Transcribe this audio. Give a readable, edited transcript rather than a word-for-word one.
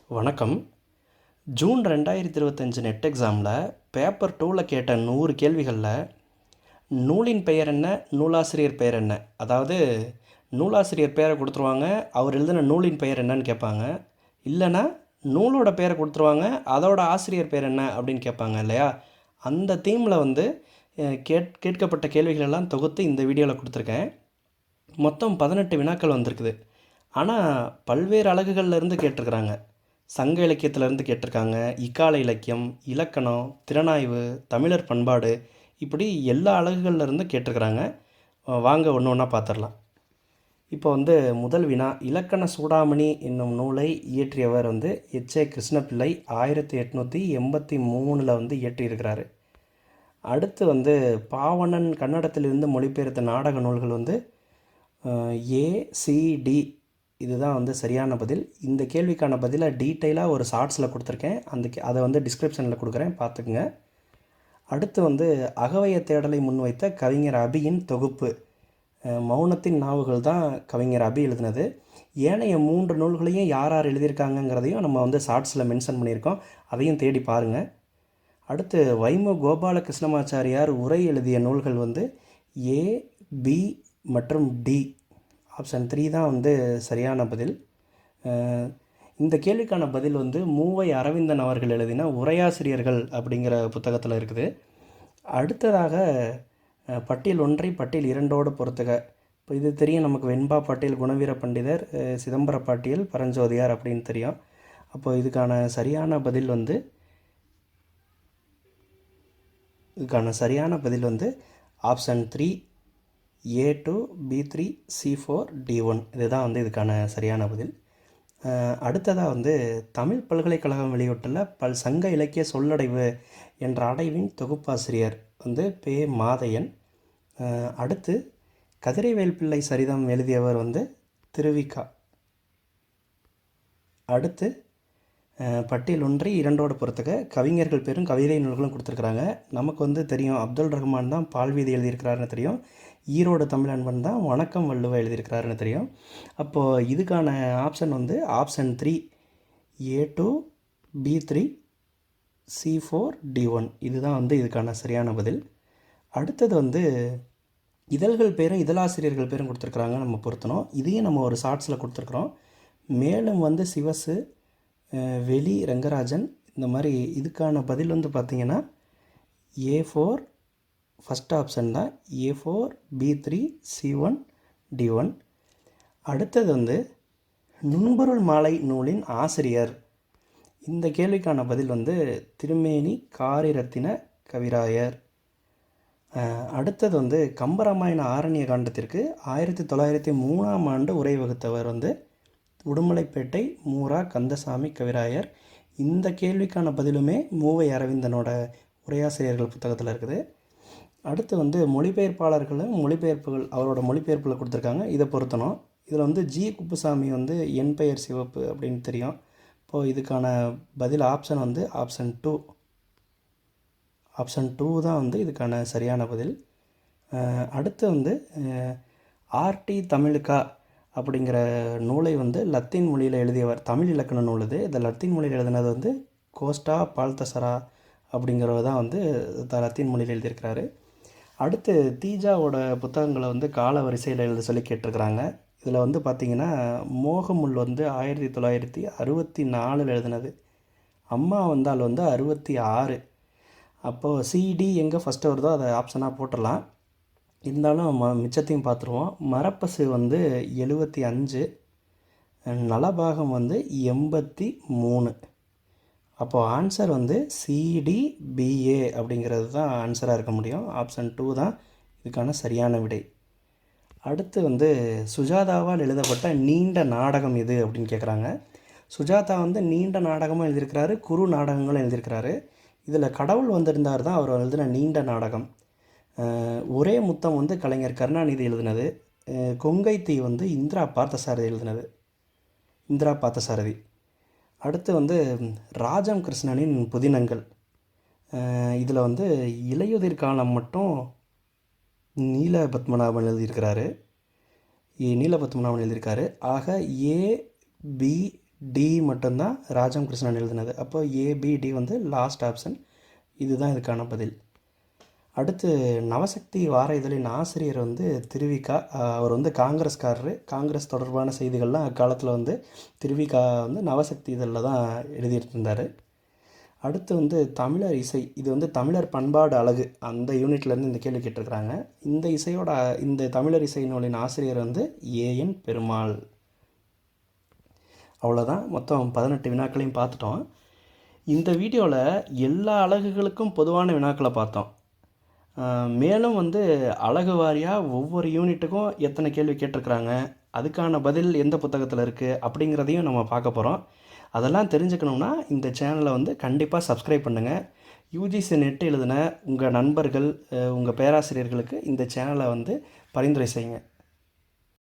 வணக்கம். June 2025 net எக்ஸாமில் paper 2ல் கேட்ட 100 கேள்விகளில் நூலின் பெயர் என்ன, நூலாசிரியர் பெயர் என்ன, அதாவது நூலாசிரியர் பெயரை கொடுத்துருவாங்க, அவர் எழுதின நூலின் பெயர் என்னன்னு கேட்பாங்க. இல்லைன்னா நூலோட பெயரை கொடுத்துருவாங்க, அதோட ஆசிரியர் பெயர் என்ன அப்படின்னு கேட்பாங்க இல்லையா. அந்த தீமில் வந்து கேட்கப்பட்ட கேள்விகளெல்லாம் தொகுத்து இந்த வீடியோவில் கொடுத்துருக்கேன். மொத்தம் 18 வினாக்கள் வந்திருக்குது. ஆனால் பல்வேறு அலகுகள்லேருந்து கேட்டிருக்கிறாங்க. சங்க இலக்கியத்திலேருந்து கேட்டிருக்காங்க, இக்கால இலக்கியம், இலக்கணம், திறனாய்வு, தமிழர் பண்பாடு, இப்படி எல்லா அலகுகள்லேருந்து கேட்டிருக்கிறாங்க. வாங்க ஒன்று ஒன்றா பார்த்துடலாம். இப்போ வந்து முதல் வினா, இலக்கண சூடாமணி என்னும் நூலை இயற்றியவர் வந்து எச்.ஏ. கிருஷ்ணப்பிள்ளை 1883 வந்து இயற்றியிருக்கிறாரு. அடுத்து வந்து பாவணன் கன்னடத்திலிருந்து மொழிபெயர்த்த நாடக நூல்கள் வந்து ஏசிடி, இதுதான் வந்து சரியான பதில். இந்த கேள்விக்கான பதிலை டீட்டெயிலாக ஒரு ஷார்ட்ஸில் கொடுத்துருக்கேன், அதை வந்து டிஸ்கிரிப்ஷனில் கொடுக்குறேன், பார்த்துக்குங்க. அடுத்து வந்து அகவய தேடலை முன்வைத்த கவிஞர் அபியின் தொகுப்பு, மௌனத்தின் நாவுகள் தான் கவிஞர் அபி எழுதினது. ஏனைய 3 நூல்களையும் யார் யார் எழுதியிருக்காங்கங்கிறதையும் நம்ம வந்து ஷார்ட்ஸில் மென்ஷன் பண்ணியிருக்கோம், அதையும் தேடி பாருங்கள். அடுத்து வைமு கோபால கிருஷ்ணமாச்சாரியார் உரை எழுதிய நூல்கள் வந்து ஏ, பி மற்றும் டி. ஆப்ஷன் 3 தான் வந்து சரியான பதில். இந்த கேள்விக்கான பதில் வந்து மூவை அரவிந்தன் அவர்கள் எழுதின உரையாசிரியர்கள் அப்படிங்கிற புத்தகத்தில் இருக்குது. அடுத்ததாக பட்டியல் 1 பட்டியல் 2 பொறுத்துக. இப்போ இது தெரியும் நமக்கு, வெண்பா பாட்டியல், குணவீர பண்டிதர், சிதம்பர பாட்டியல், பரஞ்சோதியார் அப்படின்னு தெரியும். அப்போ இதுக்கான சரியான பதில் வந்து option 3 A2, B3, C4, D1, இதுதான் வந்து இதுக்கான சரியான பதில். அடுத்ததாக வந்து தமிழ் பல்கலைக்கழகம் வெளியிட்டுள்ள சங்க இலக்கிய சொல்லடைவு என்ற அடைவின் தொகுப்பாசிரியர் வந்து பே. மாதையன். அடுத்து கதிரைவேல் பிள்ளை சரிதம் எழுதியவர் வந்து திருவிக்கா. அடுத்து பட்டியல் 1 2 பொறுத்துக்க கவிஞர்கள் பேரும் கவிதை நூல்களும் கொடுத்துருக்குறாங்க. நமக்கு வந்து தெரியும், அப்துல் ரஹ்மான் தான் பால்வீதி எழுதியிருக்கிறாருன்னு தெரியும், ஈரோடு தமிழன்பன் தான் வணக்கம் வள்ளுவ எழுதியிருக்கிறாருன்னு தெரியும். அப்போது இதுக்கான ஆப்ஷன் வந்து option 3 A2, B3, C4, D1, இதுதான் வந்து இதுக்கான சரியான பதில். அடுத்தது வந்து இதழ்கள் பேரும் இதழாசிரியர்கள் பேரும் கொடுத்துருக்குறாங்க, நம்ம பொருத்தணும். இதையும் நம்ம ஒரு ஷார்ட்ஸில் கொடுத்துருக்குறோம். மேலும் வந்து சிவசு, வெளி ரங்கராஜன், இந்த மாதிரி. இதுக்கான பதில் வந்து பார்த்திங்கன்னா A4 ஃபஸ்ட் ஆப்ஷன் தான், A4, B3, C1, D1. அடுத்தது வந்து நுண்பொருள் மாலை நூலின் ஆசிரியர். இந்த கேள்விக்கான பதில் வந்து திருமேனி காரிரத்தின கவிராயர். அடுத்தது வந்து கம்பராமாயண ஆரண்ய காண்டத்திற்கு 1903 உரை வகுத்தவர் வந்து உடுமலைப்பேட்டை மூரா கந்தசாமி கவிராயர். இந்த கேள்விக்கான பதிலுமே மூவை அரவிந்தனோட உரையாசிரியர்கள் புத்தகத்தில் இருக்குது. அடுத்து வந்து மொழிபெயர்ப்பாளர்களும் அவரோட மொழிபெயர்ப்பில் கொடுத்துருக்காங்க, இதை பொருத்தணும். இதில் வந்து ஜி. குப்புசாமி வந்து என் பெயர் சிவப்பு அப்படின்னு தெரியும். இப்போது இதுக்கான பதில் ஆப்ஷன் வந்து ஆப்ஷன் 2 தான் வந்து இதுக்கான சரியான பதில். அடுத்து வந்து ஆர்டி தமிழுக்கா அப்படிங்கிற நூலை வந்து லத்தீன் மொழியில் எழுதியவர், தமிழ் இலக்கண நூல் இது. இந்த லத்தீன் மொழியில் எழுதினது வந்து கோஸ்டா பால்தசரா அப்படிங்கிறவர் தான் வந்து லத்தீன் மொழியில் எழுதியிருக்கிறாரு. அடுத்து தீஜாவோட புத்தகங்களை வந்து கால வரிசையில் எழுத சொல்லி கேட்டிருக்கிறாங்க. இதில் வந்து பார்த்திங்கன்னா மோகமுல் வந்து 1964 எழுதினது, அம்மா வந்தால் வந்து 66. அப்போது சிடி எங்கே ஃபஸ்ட்டு வருதோ அதை ஆப்ஷனாக போட்டுடலாம், இருந்தாலும் மிச்சத்தையும் பார்த்துருவோம். மரப்பசு வந்து 75, நலபாகம் வந்து 83. அப்போது ஆன்சர் வந்து CDBA அப்படிங்கிறது தான் ஆன்சராக இருக்க முடியும். ஆப்ஷன் 2 தான் இதுக்கான சரியான விடை. அடுத்து வந்து சுஜாதாவால் எழுதப்பட்ட நீண்ட நாடகம் எது அப்படின்னு கேட்குறாங்க. சுஜாதா வந்து நீண்ட நாடகமும் எழுதியிருக்கிறாரு, குறு நாடகங்களும் எழுதியிருக்கிறாரு. இதில் கடவுள் வந்திருந்தார் தான் அவர் எழுதின நீண்ட நாடகம். ஒரே முத்தம் வந்து கலைஞர் கருணாநிதி எழுதினது. கொங்கை தீ வந்து இந்திரா பார்த்தசாரதி. அடுத்து வந்து ராஜம் கிருஷ்ணனின் புதினங்கள். இதில் வந்து இலையுதிர் காலம் மட்டும் நீல பத்மநாபன் எழுதியிருக்காரு. ஆக ஏ, பி, டி மட்டும்தான் ராஜம் கிருஷ்ணன் எழுதினது. அப்போ ஏபிடி வந்து லாஸ்ட் ஆப்ஷன். இதுதான் இதுக்கான பதில். அடுத்து நவசக்தி வார இதழின் ஆசிரியர் வந்து திருவிக்கா. அவர் வந்து காங்கிரஸ்காரரு. காங்கிரஸ் தொடர்பான செய்திகள்லாம் அக்காலத்தில் வந்து திருவிக்கா வந்து நவசக்தி இதழில் தான் எழுதிட்டு இருந்தார். அடுத்து வந்து தமிழர் இசை. இது வந்து தமிழர் பண்பாடு அழகு அந்த யூனிட்லேருந்து இந்த கேள்வி கேட்டிருக்கிறாங்க. இந்த தமிழர் இசை நூலின் ஆசிரியர் வந்து ஏஎன் பெருமாள். அவ்வளோதான். மொத்தம் 18 வினாக்களையும் பார்த்துட்டோம். இந்த வீடியோவில் எல்லா அலகுகளுக்கும் பொதுவான வினாக்களை பார்த்தோம். மேலும் வந்து அலகு வாரியாக ஒவ்வொரு யூனிட்டுக்கும் எத்தனை கேள்வி கேட்டிருக்கிறாங்க, அதுக்கான பதில் எந்த புத்தகத்தில் இருக்குது அப்படிங்கிறதையும் நம்ம பார்க்க போகிறோம். அதெல்லாம் தெரிஞ்சுக்கணுன்னா இந்த சேனலை வந்து கண்டிப்பாக சப்ஸ்கிரைப் பண்ணுங்கள். யூஜிசி நெட் எழுதின உங்கள் நண்பர்கள், உங்கள் பேராசிரியர்களுக்கு இந்த சேனலை வந்து பரிந்துரை செய்யுங்க.